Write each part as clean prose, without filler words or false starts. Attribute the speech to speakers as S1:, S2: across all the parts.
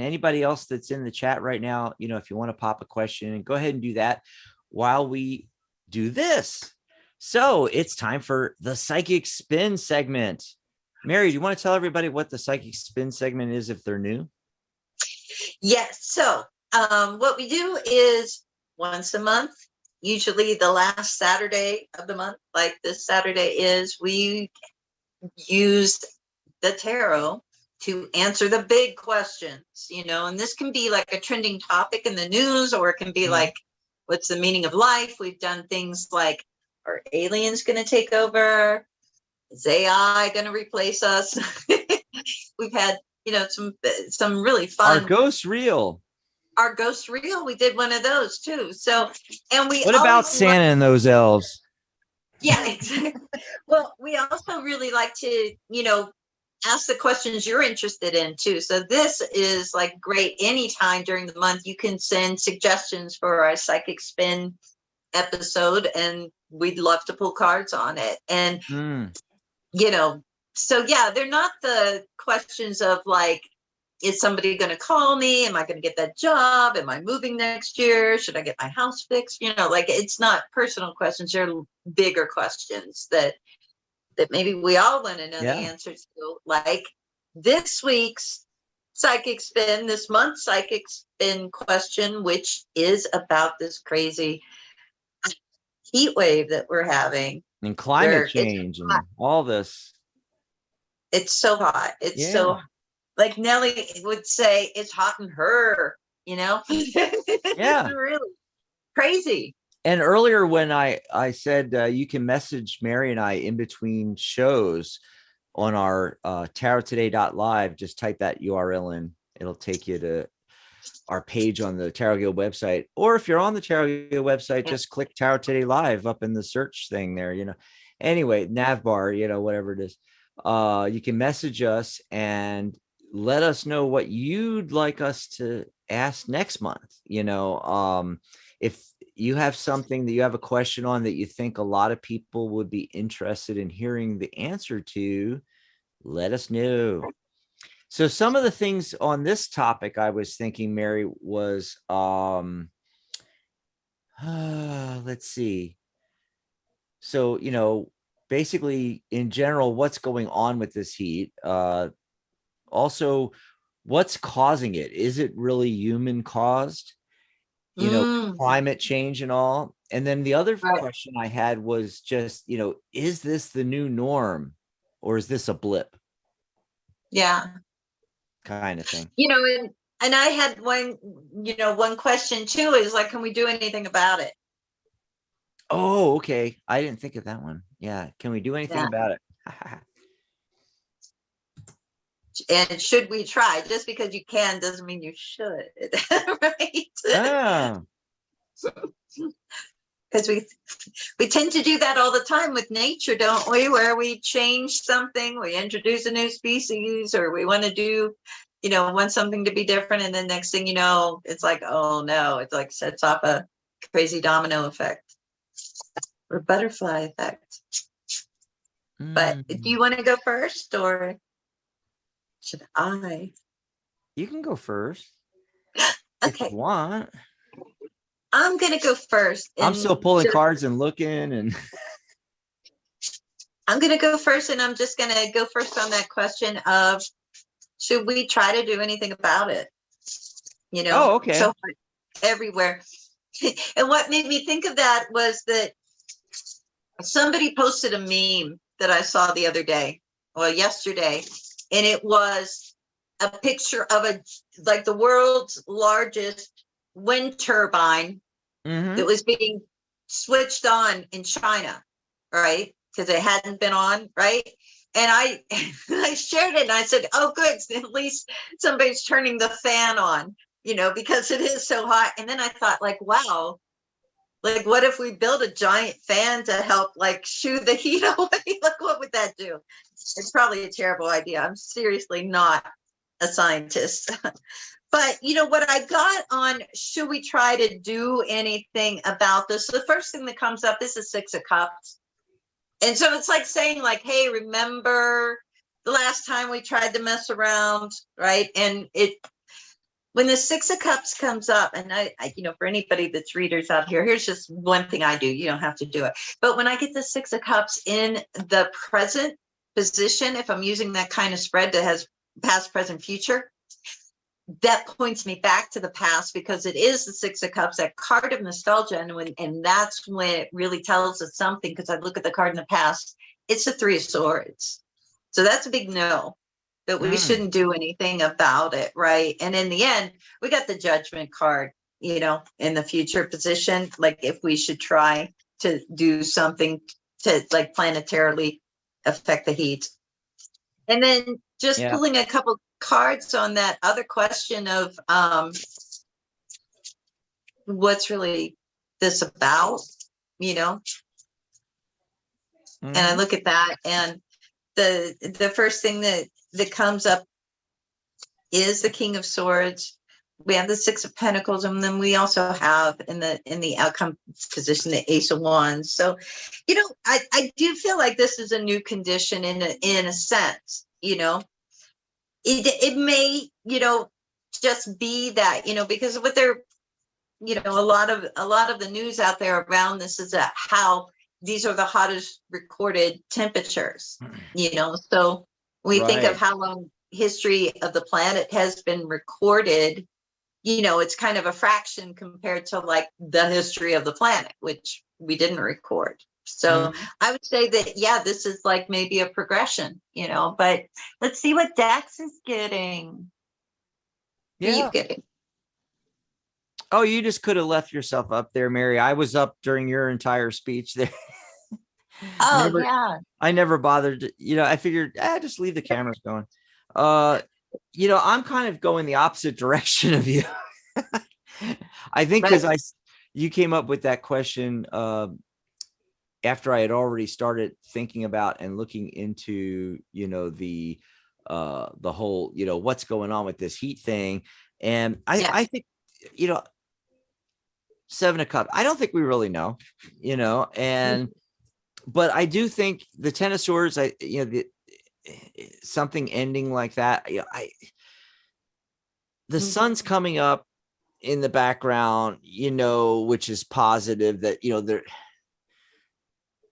S1: anybody else that's in the chat right now, if you want to pop a question, go ahead and do that while we do this. So it's time for the Psychic Spin segment. Mary, do you want to tell everybody what the Psychic Spin segment is if they're new?
S2: Yes. So what we do is once a month, usually the last Saturday of the month, like this Saturday is, we use the tarot to answer the big questions, and this can be like a trending topic in the news, or it can be like, what's the meaning of life? We've done things like, are aliens going to take over? Is AI going to replace us? We've had, some really fun.
S1: Are ghosts real?
S2: Are ghosts real? We did one of those too. So, and we.
S1: What about Santa and those elves?
S2: Yeah, exactly. Well, we also really like to, ask the questions you're interested in too. So this is like great. Anytime during the month, you can send suggestions for our Psychic Spin episode, and we'd love to pull cards on it. And, so yeah, they're not the questions of like, is somebody going to call me? Am I going to get that job? Am I moving next year? Should I get my house fixed? Like, it's not personal questions. They're bigger questions that maybe we all want to know the answers to. Like this week's Psychic Spin, this month's Psychic Spin question, which is about this crazy heat wave that we're having.
S1: And climate change and all this.
S2: It's so hot. It's so, like Nellie would say, it's hot in her,
S1: Yeah.
S2: It's really crazy.
S1: And earlier when I said you can message Mary and I in between shows on our tarottoday.live, just type that URL in. It'll take you to our page on the Tarot Guild website. Or if you're on the Tarot Guild website, just click Tarot Today Live up in the search thing there, Anyway, nav bar, whatever it is. You can message us and let us know what you'd like us to ask next month. If you have something that you have a question on that you think a lot of people would be interested in hearing the answer to, let us know. So some of the things on this topic I was thinking, Mary, was let's see. So, basically in general, what's going on with this heat? Also, what's causing it? Is it really human caused? Climate change and all. And then the other question I had was just, is this the new norm or is this a blip?
S2: Yeah.
S1: Kind of thing.
S2: And I had one question too, is like, can we do anything about it?
S1: Oh, okay. I didn't think of that one. Yeah. Can we do anything about it?
S2: And should we try? Just because you can doesn't mean you should, right?
S1: Yeah.
S2: Because we tend to do that all the time with nature, don't we? Where we change something, we introduce a new species, or we want to do, want something to be different, and then next thing you know, it's like, oh no, it's like sets off a crazy domino effect or butterfly effect. But do you want to go first, or should I?
S1: You can go first.
S2: Okay.
S1: If you want.
S2: I'm going to go first.
S1: I'm still pulling cards and looking, and
S2: I'm going to go first, and I'm just going to go first on that question of, should we try to do anything about it?
S1: Oh, okay.
S2: So everywhere. And what made me think of that was that somebody posted a meme that I saw the other day, well, yesterday, and it was a picture of the world's largest wind turbine that was being switched on in China, right? Because it hadn't been on, right? And I shared it, and I said, oh, good, at least somebody's turning the fan on, because it is so hot. And then I thought, like, wow, like, what if we build a giant fan to help, like, shoo the heat away? Like, what would that do? It's probably a terrible idea. I'm seriously not a scientist. But, what I got on, should we try to do anything about this? The first thing that comes up is the Six of Cups. And so it's like saying, like, hey, remember the last time we tried to mess around, right? And when the Six of Cups comes up, and for anybody that's readers out here, here's just one thing I do. You don't have to do it. But when I get the Six of Cups in the present position, if I'm using that kind of spread that has past, present, future, that points me back to the past, because it is the Six of Cups, that card of nostalgia. And that's when it really tells us something, because I look at the card in the past, it's the Three of Swords. So that's a big no, that we shouldn't do anything about it, right? And in the end, we got the Judgment card, in the future position, like if we should try to do something to like planetarily affect the heat. And then just pulling a couple cards on that other question of what's this about, and I look at that, and the first thing that comes up is the King of Swords. We have the Six of Pentacles, and then we also have in the outcome position the Ace of Wands. So, I do feel like this is a new condition in a sense. It may, just be that, because what they're, a lot of the news out there around this is how these are the hottest recorded temperatures, so we think of how long history of the planet has been recorded, it's kind of a fraction compared to like the history of the planet, which we didn't record. So I would say that, this is like maybe a progression, but let's see what Dax is getting. What are you getting?
S1: Oh, you just could have left yourself up there, Mary. I was up during your entire speech there.
S2: Yeah.
S1: I never bothered to, I figured, just leave the cameras going. I'm kind of going the opposite direction of you. I think because you came up with that question after I had already started thinking about and looking into, the whole, what's going on with this heat thing. And I think, Seven of Cups, I don't think we really know, and, but I do think the Ten of Swords, something ending like that. The sun's coming up in the background, which is positive that,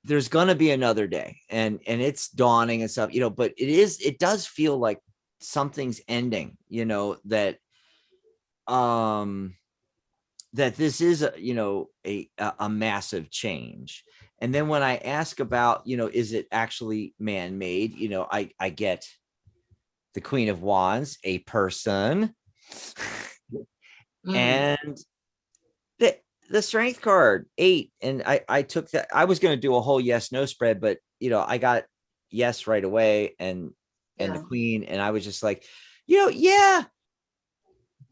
S1: there's going to be another day, and it's dawning and stuff, but it does feel like something's ending, that that this is a massive change. And then when I ask about, is it actually man-made, I get the Queen of Wands, a person, and the Strength card, 8. And I took that. I was going to do a whole yes no spread, but I got yes right away, and the Queen, and I was just like,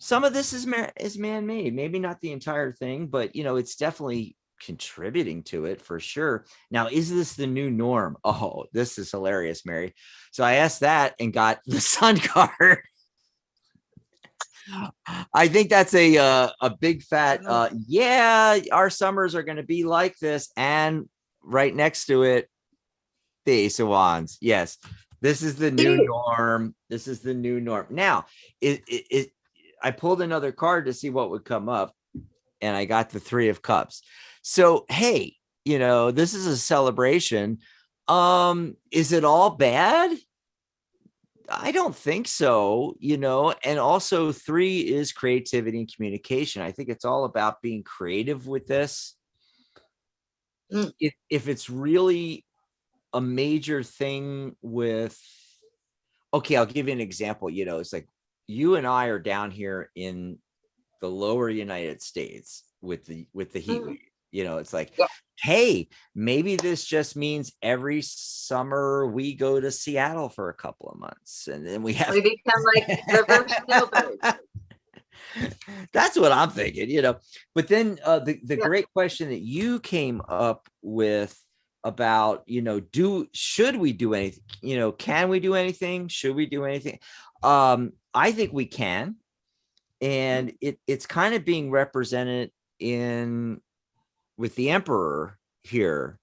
S1: some of this is man-made, maybe not the entire thing, but it's definitely contributing to it for sure. Now, is this the new norm? Oh, this is hilarious, Mary. So I asked that and got the Sun card. I think that's a big fat our summers are going to be like this, and right next to it, the Ace of Wands. Yes, this is the new norm. This is the new norm. Now, I pulled another card to see what would come up, and I got the Three of Cups. So, hey, this is a celebration. Is it all bad? I don't think so, and also 3 is creativity and communication. I think it's all about being creative with this. If it's really a major thing with, okay, I'll give you an example. It's like you and I are down here in the lower United States with the heat wave. It's like, hey, maybe this just means every summer we go to Seattle for a couple of months, and then we
S2: become like reverse snowbirds.
S1: That's what I'm thinking, But then the great question that you came up with about, should we do anything? Can we do anything? Should we do anything? I think we can. And it's kind of being represented with the Emperor here,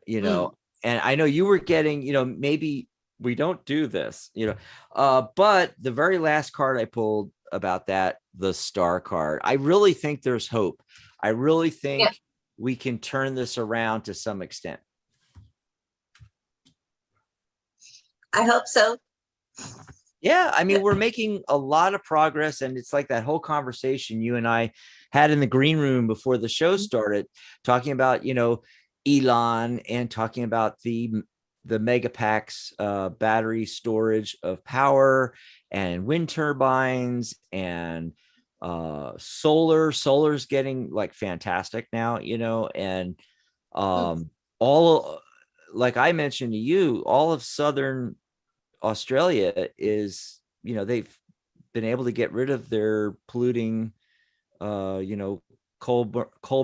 S1: and I know you were getting, maybe we don't do this, but the very last card I pulled, about that, the star card. I really think there's hope. I really
S2: Yeah,
S1: think we can turn this around to some extent.
S2: I hope so.
S1: Yeah, I mean, we're making a lot of progress, and it's like that whole conversation you and I had in the green room before the show started, talking about, Elon, and talking about the megapacks, battery storage of power, and wind turbines, and solar's getting like fantastic now, and all, like I mentioned to you, all of southern Australia is, they've been able to get rid of their polluting, coal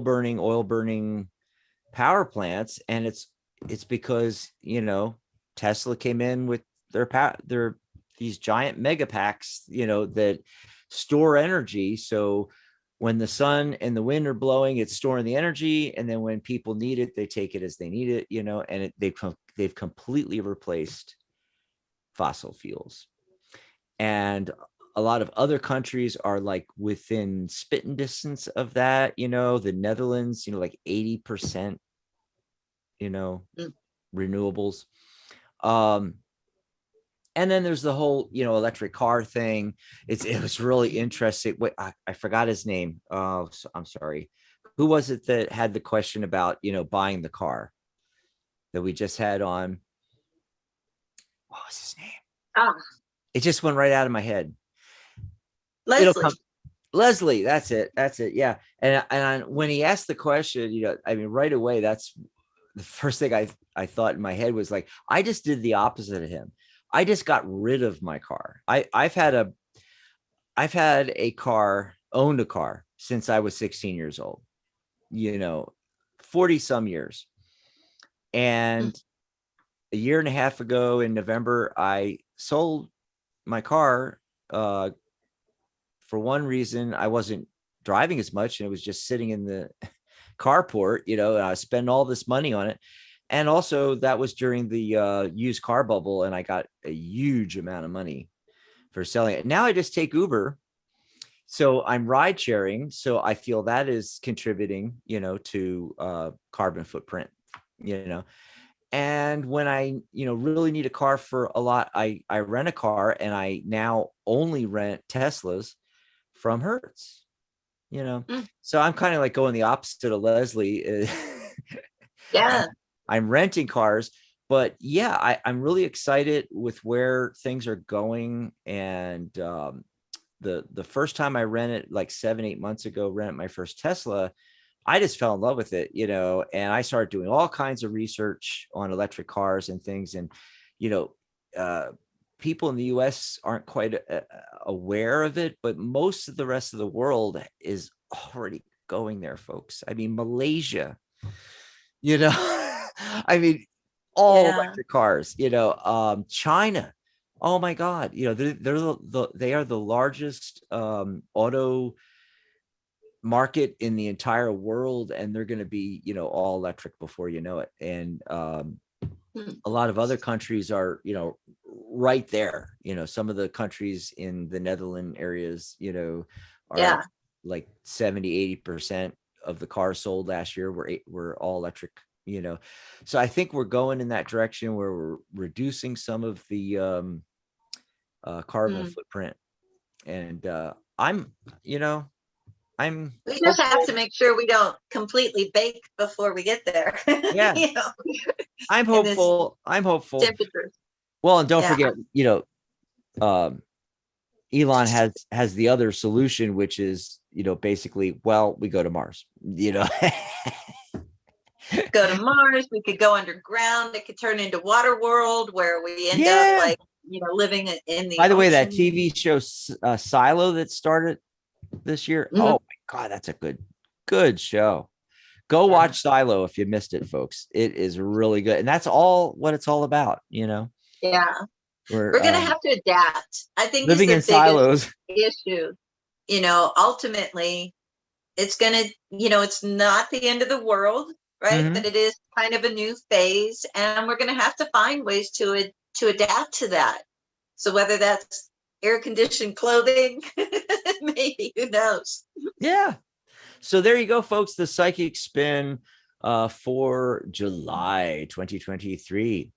S1: burning, oil burning power plants, and it's because, Tesla came in with their these giant mega packs, that store energy. So when the sun and the wind are blowing, it's storing the energy, and then when people need it, they take it as they need it, and they've completely replaced fossil fuels. And a lot of other countries are like within spitting distance of that, the Netherlands, like 80%, renewables. And then there's the whole, electric car thing. It was really interesting. Wait, I forgot his name. Oh, so, I'm sorry. Who was it that had the question about, buying the car that we just had on? What was his name?
S2: Ah,
S1: It just went right out of my head. It'll
S2: Leslie.
S1: come. Leslie, that's it. Yeah. And when he asked the question, I mean, right away, that's the first thing I thought in my head was like, I just did the opposite of him. I just got rid of my car. I've had owned a car since I was 16 years old, 40 some years. And a year and a half ago in November, I sold my car, for one reason. I wasn't driving as much, and it was just sitting in the carport, and I spend all this money on it. And also that was during the used car bubble, and I got a huge amount of money for selling it. Now I just take Uber. So I'm ride sharing. So I feel that is contributing, to carbon footprint, and when I, really need a car for a lot, I rent a car, and I now only rent Teslas from Hertz, So I'm kind of like going the opposite of Leslie.
S2: Yeah.
S1: I'm renting cars, but yeah, I'm really excited with where things are going. And the first time I rented, like 7-8 months ago, rented my first Tesla, I just fell in love with it, and I started doing all kinds of research on electric cars and things. And, people in the US aren't quite aware of it, but most of the rest of the world is already going there, folks. I mean, Malaysia, I mean, all electric cars, China. Oh my God. They are the largest auto market in the entire world, and they're going to be, all electric before you know it. And a lot of other countries are, right there. Some of the countries in the Netherlands areas, are like 70-80% of the cars sold last year were all electric, so I think we're going in that direction where we're reducing some of the carbon footprint. And
S2: We just have to make sure we don't completely bake before we get there.
S1: Yeah. I'm hopeful.
S2: Temperatures.
S1: Well, and don't forget, Elon has the other solution, which is, basically, well, we go to Mars,
S2: Go to Mars. We could go underground. It could turn into Water World, where we end up like, living in the
S1: By the way, that
S2: ocean.
S1: TV show Silo that started this year. Oh my God, that's a good show. Go watch Silo if you missed it, folks. It is really good. And that's all what it's all about,
S2: Yeah.
S1: We're
S2: going to have to adapt. I think
S1: living in silos
S2: issue. Ultimately, it's going to, it's not the end of the world, right? But it is kind of a new phase, and we're going to have to find ways to adapt to that. So whether that's, air-conditioned clothing. Maybe, who knows?
S1: Yeah. So there you go, folks. The psychic spin for July 2023.